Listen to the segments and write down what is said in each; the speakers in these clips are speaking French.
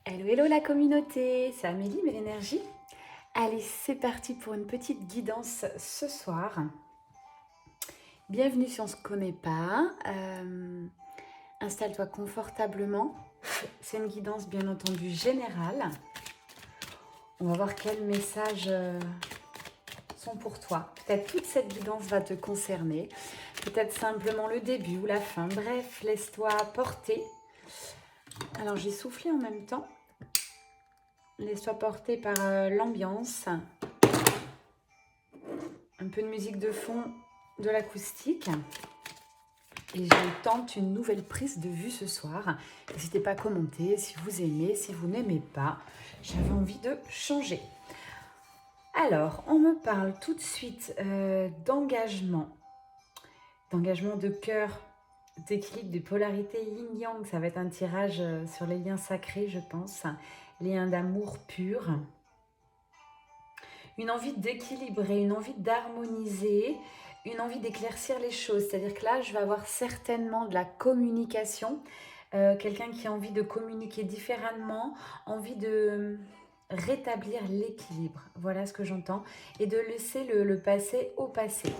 Hello, hello la communauté, c'est Amélie, mais l'énergie. Allez, c'est parti pour une petite guidance ce soir. Bienvenue si on ne se connaît pas. Installe-toi confortablement. C'est une guidance bien entendu générale. On va voir quels messages sont pour toi. Peut-être toute cette guidance va te concerner. Peut-être simplement le début ou la fin. Bref, laisse-toi porter. Alors j'ai soufflé en même temps. Laisse-toi porter par l'ambiance. Un peu de musique de fond, de l'acoustique. Et je tente une nouvelle prise de vue ce soir. N'hésitez pas à commenter si vous aimez, si vous n'aimez pas. J'avais envie de changer. Alors, on me parle tout de suite d'engagement. D'engagement de cœur, d'équilibre, de polarité yin-yang. Ça va être un tirage sur les liens sacrés, je pense. Liens d'amour pur. Une envie d'équilibrer, une envie d'harmoniser, une envie d'éclaircir les choses. C'est-à-dire que là, je vais avoir certainement de la communication, quelqu'un qui a envie de communiquer différemment, envie de rétablir l'équilibre. Voilà ce que j'entends. Et de laisser le passé au passé.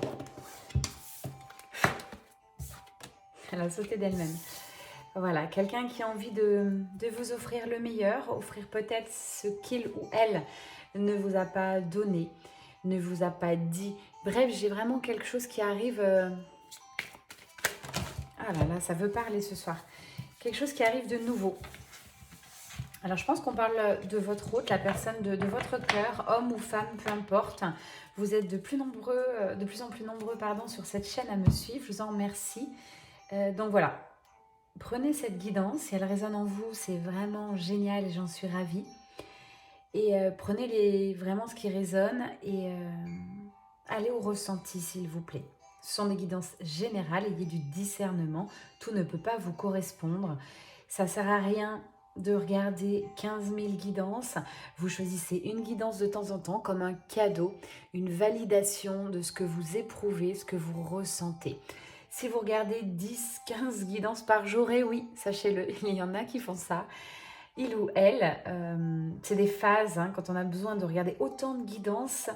Elle a sauté d'elle-même. Voilà, quelqu'un qui a envie de vous offrir le meilleur, offrir peut-être ce qu'il ou elle ne vous a pas donné, ne vous a pas dit. Bref, j'ai vraiment quelque chose qui arrive. Ah là là, ça veut parler ce soir. Quelque chose qui arrive de nouveau. Alors, je pense qu'on parle de votre hôte, la personne de votre cœur, homme ou femme, peu importe. Vous êtes de plus en plus nombreux sur cette chaîne à me suivre. Je vous en remercie. Donc voilà. Prenez cette guidance, si elle résonne en vous, c'est vraiment génial et j'en suis ravie. Et prenez vraiment ce qui résonne et allez au ressenti s'il vous plaît. Ce sont des guidances générales, ayez du discernement, tout ne peut pas vous correspondre. Ça ne sert à rien de regarder 15 000 guidances, vous choisissez une guidance de temps en temps comme un cadeau, une validation de ce que vous éprouvez, ce que vous ressentez. Si vous regardez 10, 15 guidances par jour, et oui, sachez-le, il y en a qui font ça, il ou elle, c'est des phases, quand on a besoin de regarder autant de guidances,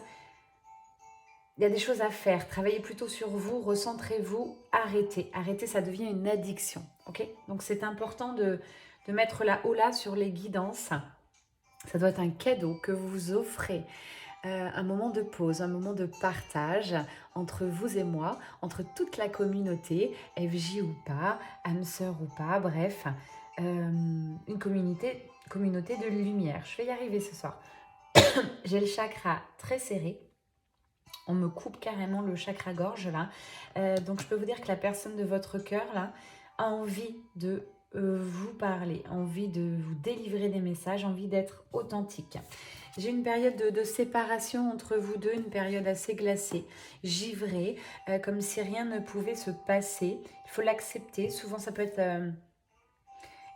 il y a des choses à faire. Travaillez plutôt sur vous, recentrez-vous, arrêtez. Arrêtez, ça devient une addiction, ok? Donc c'est important de mettre la holà sur les guidances. Ça doit être un cadeau que vous vous offrez. Un moment de pause, un moment de partage entre vous et moi, entre toute la communauté, FJ ou pas, âme sœur ou pas, bref, une communauté de lumière. Je vais y arriver ce soir. J'ai le chakra très serré. On me coupe carrément le chakra gorge là. Donc je peux vous dire que la personne de votre cœur là a envie de vous parler, envie de vous délivrer des messages, envie d'être authentique. J'ai une période de séparation entre vous deux, une période assez glacée, givrée, comme si rien ne pouvait se passer. Il faut l'accepter. Souvent, ça peut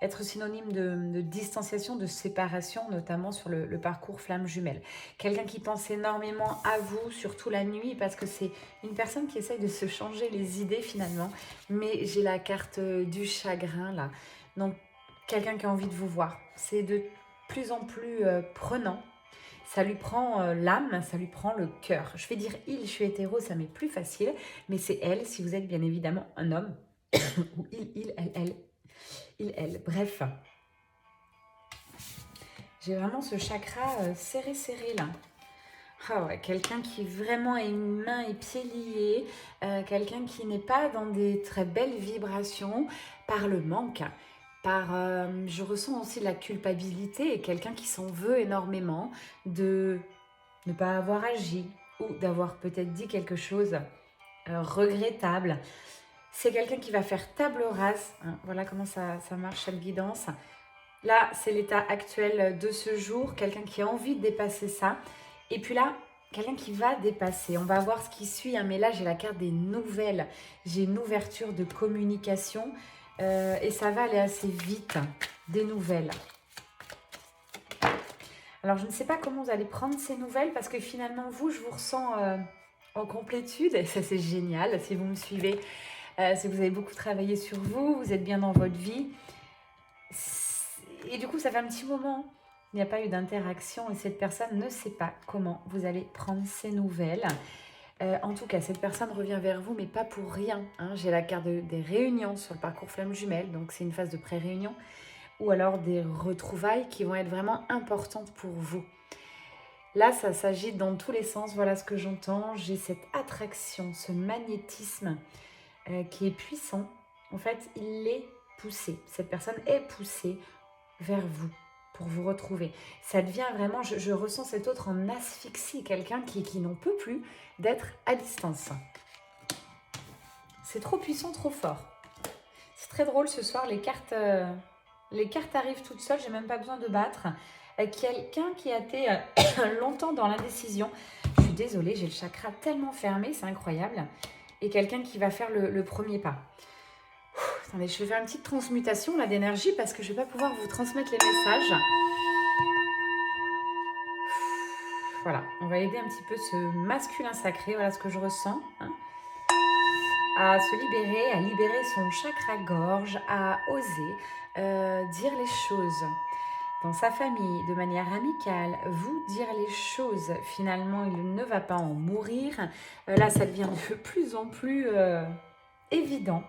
être synonyme de distanciation, de séparation, notamment sur le parcours flamme jumelle. Quelqu'un qui pense énormément à vous, surtout la nuit, parce que c'est une personne qui essaye de se changer les idées finalement. Mais j'ai la carte du chagrin là. Donc, quelqu'un qui a envie de vous voir. C'est de plus en plus prenant. Ça lui prend l'âme, ça lui prend le cœur. Je vais dire il, je suis hétéro, ça m'est plus facile. Mais c'est elle, si vous êtes bien évidemment un homme. Ou elle. Bref. J'ai vraiment ce chakra serré là. Ah ouais, quelqu'un qui vraiment est mains et pieds liés, quelqu'un qui n'est pas dans des très belles vibrations par le manque, je ressens aussi la culpabilité et quelqu'un qui s'en veut énormément de ne pas avoir agi ou d'avoir peut-être dit quelque chose regrettable. C'est quelqu'un qui va faire table rase, voilà comment ça marche cette guidance. Là, c'est l'état actuel de ce jour, quelqu'un qui a envie de dépasser ça. Et puis là, quelqu'un qui va dépasser. On va voir ce qui suit, mais là, j'ai la carte des nouvelles. J'ai une ouverture de communication et ça va aller assez vite, des nouvelles. Alors, je ne sais pas comment vous allez prendre ces nouvelles parce que finalement, vous, je vous ressens en complétude et ça, c'est génial si vous me suivez. Si vous avez beaucoup travaillé sur vous, vous êtes bien dans votre vie. Et du coup, ça fait un petit moment, il n'y a pas eu d'interaction et cette personne ne sait pas comment vous allez prendre ses nouvelles. En tout cas, cette personne revient vers vous, mais pas pour rien. Hein. J'ai la carte des réunions sur le parcours Flamme Jumelle, donc c'est une phase de pré-réunion, ou alors des retrouvailles qui vont être vraiment importantes pour vous. Là, ça s'agit dans tous les sens, voilà ce que j'entends. J'ai cette attraction, ce magnétisme qui est puissant. En fait, il est poussé, cette personne est poussée vers vous pour vous retrouver. Ça devient vraiment, je ressens cet autre en asphyxie, quelqu'un qui n'en peut plus d'être à distance. C'est trop puissant, trop fort. C'est très drôle ce soir, les cartes arrivent toutes seules, j'ai même pas besoin de battre. Quelqu'un qui a été longtemps dans l'indécision. Je suis désolée, j'ai le chakra tellement fermé, c'est incroyable. Et quelqu'un qui va faire le premier pas. Attendez, je vais faire une petite transmutation là d'énergie parce que je ne vais pas pouvoir vous transmettre les messages. Voilà, on va aider un petit peu ce masculin sacré, voilà ce que je ressens. Hein, à se libérer, à libérer son chakra-gorge, à oser dire les choses dans sa famille, de manière amicale, vous dire les choses. Finalement, il ne va pas en mourir. Là, ça devient de plus en plus évident.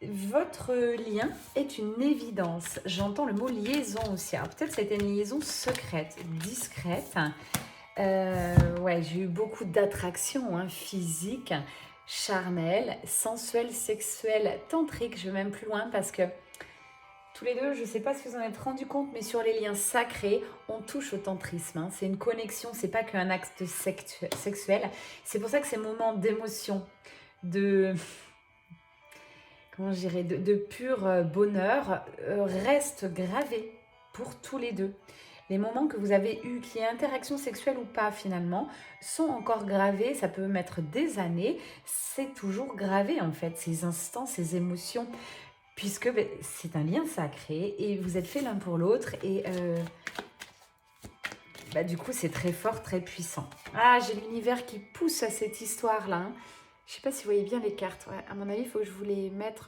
Votre lien est une évidence. J'entends le mot liaison aussi. Alors peut-être c'était une liaison secrète, discrète. Ouais, j'ai eu beaucoup d'attraction physique, charnelle, sensuelle, sexuelle, tantrique. Je vais même plus loin parce que tous les deux, je ne sais pas si vous en êtes rendu compte, mais sur les liens sacrés, on touche au tantrisme. C'est une connexion, c'est pas qu'un acte sexuel. C'est pour ça que ces moments d'émotion, comment je dirais, de pur bonheur restent gravés pour tous les deux. Les moments que vous avez eus, qu'il y ait interaction sexuelle ou pas finalement, sont encore gravés. Ça peut mettre des années. C'est toujours gravé en fait, ces instants, ces émotions. Puisque c'est un lien sacré et vous êtes faits l'un pour l'autre et du coup c'est très fort, très puissant. Ah, j'ai l'univers qui pousse à cette histoire-là. Hein. Je ne sais pas si vous voyez bien les cartes. Ouais, à mon avis, il faut que je vous les mette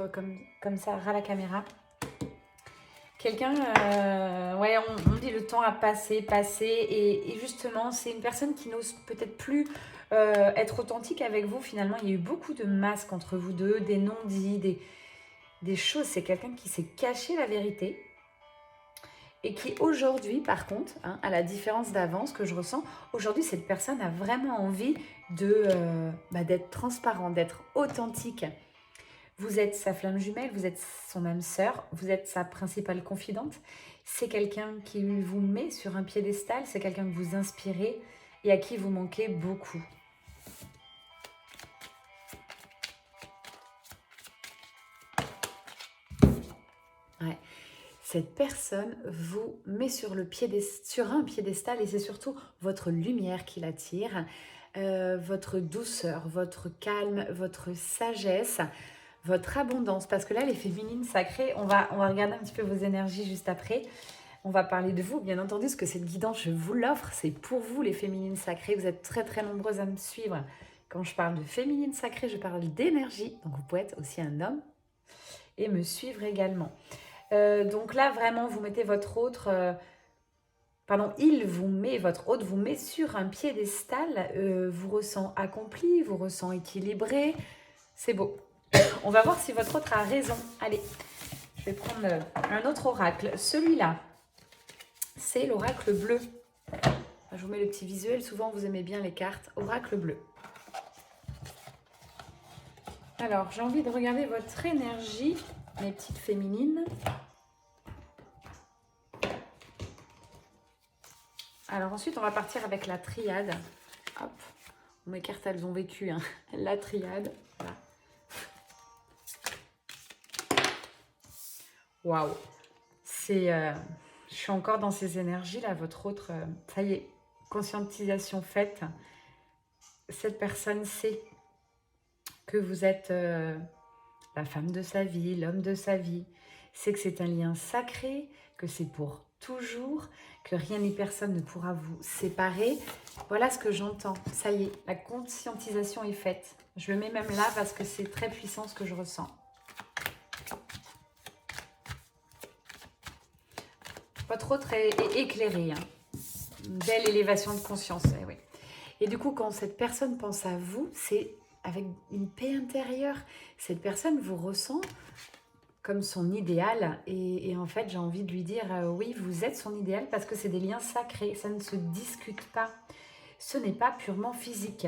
comme ça à la caméra. Quelqu'un, ouais, on dit le temps a passé et justement c'est une personne qui n'ose peut-être plus être authentique avec vous. Finalement, il y a eu beaucoup de masques entre vous deux, des non-dits, des choses. C'est quelqu'un qui s'est caché la vérité et qui aujourd'hui, par contre, à la différence d'avant, ce que je ressens, aujourd'hui, cette personne a vraiment envie d'être transparent, d'être authentique. Vous êtes sa flamme jumelle, vous êtes son âme sœur, vous êtes sa principale confidente. C'est quelqu'un qui vous met sur un piédestal, c'est quelqu'un que vous inspirez et à qui vous manquez beaucoup. Ouais. Cette personne vous met sur un piédestal et c'est surtout votre lumière qui l'attire, votre douceur, votre calme, votre sagesse, votre abondance. Parce que là, les féminines sacrées, on va regarder un petit peu vos énergies juste après. On va parler de vous, bien entendu, parce que cette guidance, je vous l'offre. C'est pour vous, les féminines sacrées. Vous êtes très, très nombreuses à me suivre. Quand je parle de féminines sacrées, je parle d'énergie. Donc, vous pouvez être aussi un homme et me suivre également. Donc là, vraiment, vous mettez votre autre... votre hôte vous met sur un piédestal, vous ressent accompli, vous ressent équilibré. C'est beau. On va voir si votre autre a raison. Allez, je vais prendre un autre oracle. Celui-là, c'est l'oracle bleu. Je vous mets le petit visuel. Souvent, vous aimez bien les cartes. Oracle bleu. Alors, j'ai envie de regarder votre énergie, mes petites féminines. Alors ensuite, on va partir avec la triade. Hop, mes cartes, elles ont vécu. La triade. Voilà. Waouh. Je suis encore dans ces énergies-là. Votre autre, ça y est, conscientisation faite. Cette personne sait que vous êtes la femme de sa vie, l'homme de sa vie. C'est que c'est un lien sacré, que c'est pour toujours, que rien ni personne ne pourra vous séparer. Voilà ce que j'entends. Ça y est, la conscientisation est faite. Je le mets même là parce que c'est très puissant ce que je ressens. pas trop très éclairée. Hein. Une belle élévation de conscience, oui. Et du coup, quand cette personne pense à vous, c'est avec une paix intérieure. Cette personne vous ressent comme son idéal. Et en fait, j'ai envie de lui dire, oui, vous êtes son idéal parce que c'est des liens sacrés. Ça ne se discute pas. Ce n'est pas purement physique.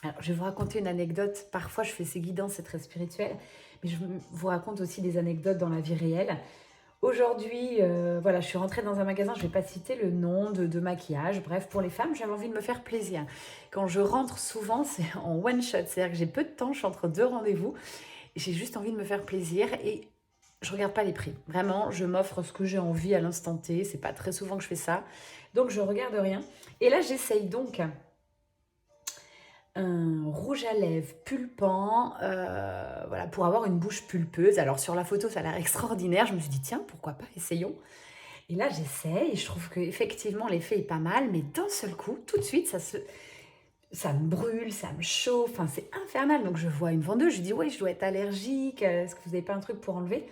Alors, je vais vous raconter une anecdote. Parfois, je fais ces guidances, c'est très spirituel. Mais je vous raconte aussi des anecdotes dans la vie réelle. Aujourd'hui, voilà, je suis rentrée dans un magasin, je ne vais pas citer le nom de maquillage. Bref, pour les femmes, j'avais envie de me faire plaisir. Quand je rentre souvent, c'est en one shot. C'est-à-dire que j'ai peu de temps, je suis entre 2 rendez-vous. J'ai juste envie de me faire plaisir et je ne regarde pas les prix. Vraiment, je m'offre ce que j'ai envie à l'instant T. C'est pas très souvent que je fais ça. Donc, je ne regarde rien. Et là, j'essaye donc un rouge à lèvres pulpant, voilà, pour avoir une bouche pulpeuse. Alors sur la photo, ça a l'air extraordinaire. Je me suis dit, tiens, pourquoi pas, essayons. Et là, j'essaye et je trouve qu'effectivement, l'effet est pas mal. Mais d'un seul coup, tout de suite, ça me brûle, ça me chauffe. Enfin, c'est infernal. Donc je vois une vendeuse, je lui dis, oui, je dois être allergique. Est-ce que vous n'avez pas un truc pour enlever?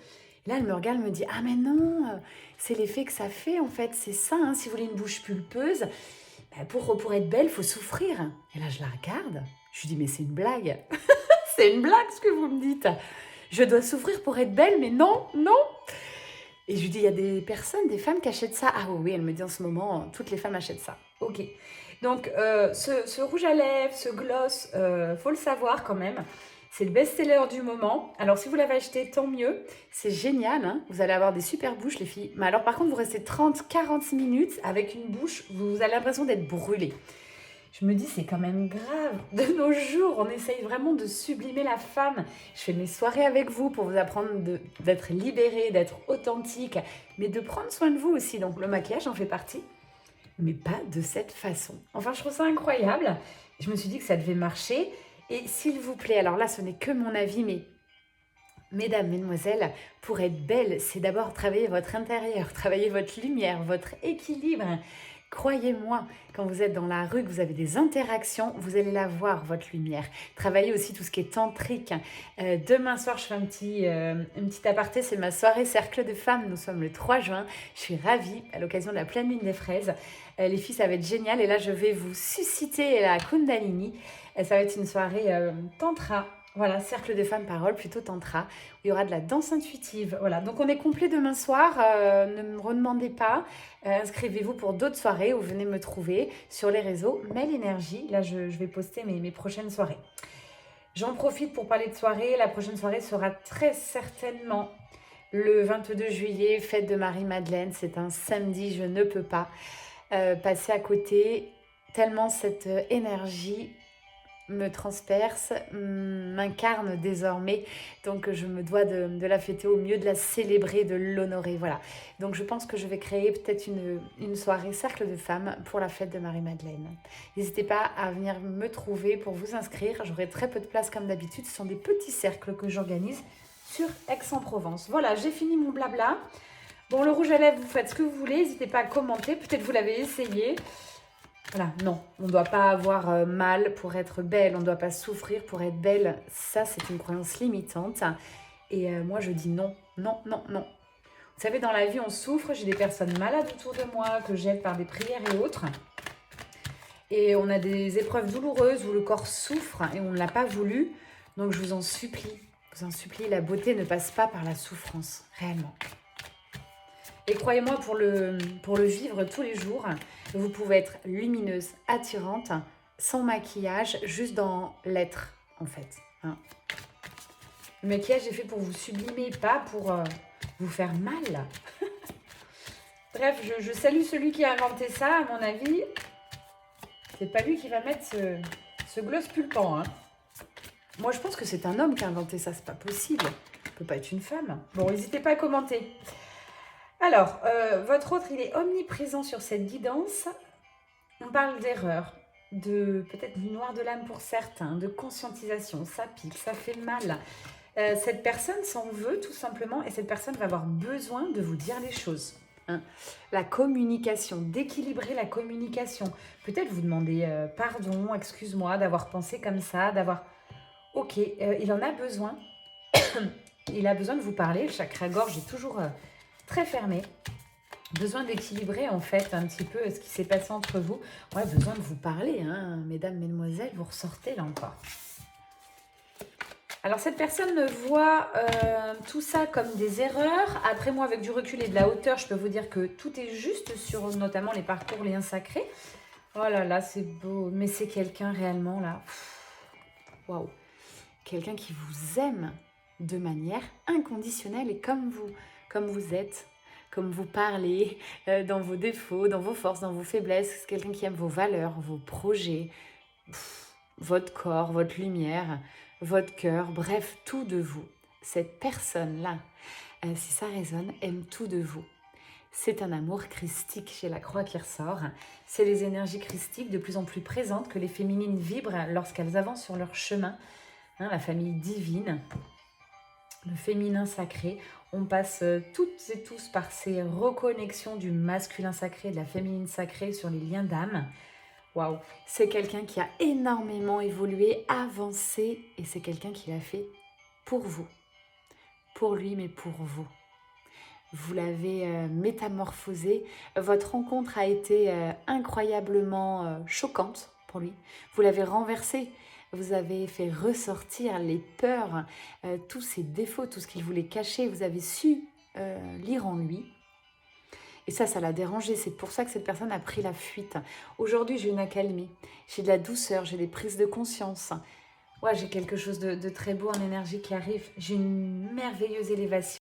Et là, elle me regarde, elle me dit, ah mais non, c'est l'effet que ça fait en fait. C'est ça, hein, si vous voulez une bouche pulpeuse. Pour être belle, il faut souffrir. Et là, je la regarde. Je lui dis, mais c'est une blague. C'est une blague ce que vous me dites. Je dois souffrir pour être belle, mais non, non. Et je lui dis, il y a des personnes, des femmes qui achètent ça. Ah oui, elle me dit en ce moment, toutes les femmes achètent ça. Ok. Donc, ce rouge à lèvres, ce gloss, faut le savoir quand même. C'est le best-seller du moment. Alors, si vous l'avez acheté, tant mieux. C'est génial, hein. Vous allez avoir des super bouches, les filles. Mais alors, par contre, vous restez 30-40 minutes avec une bouche, vous avez l'impression d'être brûlée. Je me dis, c'est quand même grave. De nos jours, on essaye vraiment de sublimer la femme. Je fais mes soirées avec vous pour vous apprendre d'être libérée, d'être authentique, mais de prendre soin de vous aussi. Donc, le maquillage en fait partie, mais pas de cette façon. Enfin, je trouve ça incroyable. Je me suis dit que ça devait marcher. Et s'il vous plaît, alors là, ce n'est que mon avis, mais mesdames, mesdemoiselles, pour être belle, c'est d'abord travailler votre intérieur, travailler votre lumière, votre équilibre. Croyez-moi, quand vous êtes dans la rue, que vous avez des interactions, vous allez la voir, votre lumière. Travaillez aussi tout ce qui est tantrique. Demain soir, je fais une petite aparté, c'est ma soirée Cercle de Femmes. Nous sommes le 3 juin. Je suis ravie, à l'occasion de la pleine lune des fraises. Les filles, ça va être génial. Et là, je vais vous susciter la Kundalini. Ça va être une soirée tantra. Voilà, cercle de femmes parole, plutôt tantra, où il y aura de la danse intuitive. Voilà, donc on est complet demain soir, ne me redemandez pas. Inscrivez-vous pour d'autres soirées ou venez me trouver sur les réseaux Mel Énergie. Là, je vais poster mes prochaines soirées. J'en profite pour parler de soirée. La prochaine soirée sera très certainement le 22 juillet, fête de Marie-Madeleine. C'est un samedi, je ne peux pas passer à côté, tellement cette énergie me transperce, m'incarne désormais, donc je me dois de la fêter au mieux, de la célébrer, de l'honorer, voilà. Donc je pense que je vais créer peut-être une soirée cercle de femmes pour la fête de Marie-Madeleine. N'hésitez pas à venir me trouver pour vous inscrire, j'aurai très peu de place comme d'habitude, ce sont des petits cercles que j'organise sur Aix-en-Provence. Voilà, j'ai fini mon blabla. Bon, le rouge à lèvres, vous faites ce que vous voulez, n'hésitez pas à commenter, peut-être vous l'avez essayé. Voilà, non, on ne doit pas avoir mal pour être belle, on ne doit pas souffrir pour être belle. Ça, c'est une croyance limitante. Et moi, je dis non, non, non, non. Vous savez, dans la vie, on souffre. J'ai des personnes malades autour de moi que j'aide par des prières et autres. Et on a des épreuves douloureuses où le corps souffre et on ne l'a pas voulu. Donc, je vous en supplie, la beauté ne passe pas par la souffrance, réellement. Et croyez-moi, pour le vivre tous les jours, vous pouvez être lumineuse, attirante, sans maquillage, juste dans l'être, en fait. Hein. Le maquillage est fait pour vous sublimer, pas pour vous faire mal. Bref, je salue celui qui a inventé ça, à mon avis. C'est pas lui qui va mettre ce gloss pulpant. Hein. Moi, je pense que c'est un homme qui a inventé ça, c'est pas possible. Ça peut pas être une femme. Bon, n'hésitez pas à commenter. Alors, votre autre, il est omniprésent sur cette guidance. On parle d'erreur, de peut-être du noir de l'âme pour certains, de conscientisation. Ça pique, ça fait mal. Cette personne s'en veut tout simplement et cette personne va avoir besoin de vous dire les choses. Hein. La communication, d'équilibrer la communication. Peut-être vous demandez pardon, excuse-moi d'avoir pensé comme ça, d'avoir... Ok, il en a besoin. Il a besoin de vous parler. Le chakra gorge est toujours... très fermé. Besoin d'équilibrer en fait un petit peu ce qui s'est passé entre vous. Ouais, besoin de vous parler, hein, mesdames, mesdemoiselles, vous ressortez là encore. Alors cette personne voit tout ça comme des erreurs. Après moi, avec du recul et de la hauteur, je peux vous dire que tout est juste sur notamment les parcours liens sacrés. Oh là là, c'est beau. Mais c'est quelqu'un réellement là. Waouh. Quelqu'un qui vous aime de manière inconditionnelle et comme vous êtes, comme vous parlez, dans vos défauts, dans vos forces, dans vos faiblesses. C'est quelqu'un qui aime vos valeurs, vos projets, votre corps, votre lumière, votre cœur, bref, tout de vous. Cette personne-là, si ça résonne, aime tout de vous. C'est un amour christique chez la croix qui ressort. C'est les énergies christiques de plus en plus présentes que les féminines vibrent lorsqu'elles avancent sur leur chemin. Hein, la famille divine, le féminin sacré. On passe toutes et tous par ces reconnexions du masculin sacré et de la féminine sacrée sur les liens d'âme. Waouh, c'est quelqu'un qui a énormément évolué, avancé, et c'est quelqu'un qui l'a fait pour vous. Pour lui, mais pour vous. Vous l'avez métamorphosé. Votre rencontre a été incroyablement choquante pour lui. Vous l'avez renversé. Vous avez fait ressortir les peurs, tous ses défauts, tout ce qu'il voulait cacher. Vous avez su lire en lui. Et ça l'a dérangé. C'est pour ça que cette personne a pris la fuite. Aujourd'hui, j'ai une accalmie. J'ai de la douceur, j'ai des prises de conscience. Ouais, j'ai quelque chose de très beau en énergie qui arrive. J'ai une merveilleuse élévation.